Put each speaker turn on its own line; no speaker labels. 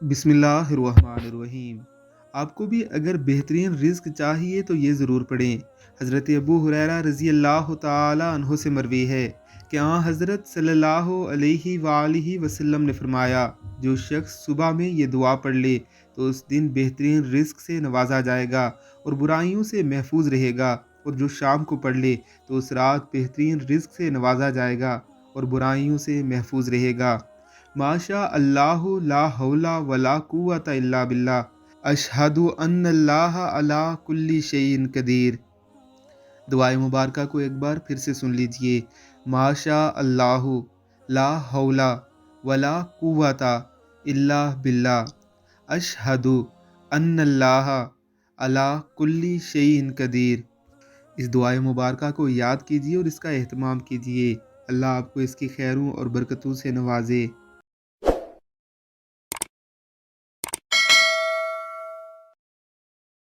بسم اللہ الرحمن الرحیم۔ آپ کو بھی اگر بہترین رزق چاہیے تو یہ ضرور پڑھیں۔ حضرت ابو ہریرہ رضی اللہ تعالی عنہ سے مروی ہے کہ حضرت صلی اللہ علیہ وآلہ وسلم نے فرمایا، جو شخص صبح میں یہ دعا پڑھ لے تو اس دن بہترین رزق سے نوازا جائے گا اور برائیوں سے محفوظ رہے گا، اور جو شام کو پڑھ لے تو اس رات بہترین رزق سے نوازا جائے گا اور برائیوں سے محفوظ رہے گا۔ ماشاء اللہ لا حول ولا قوت الا باللہ، اشہد ان اللہ علی کل شیء قدیر۔ دعائے مبارکہ کو ایک بار پھر سے سن لیجئے۔ ماشاء اللہ لا حول ولا قوت الا باللہ، اشہد ان اللہ علی کل شیء قدیر۔ اس دعائے مبارکہ کو یاد کیجیے اور اس کا اہتمام کیجیے۔ اللہ آپ کو اس کی خیروں اور برکتوں سے نوازے۔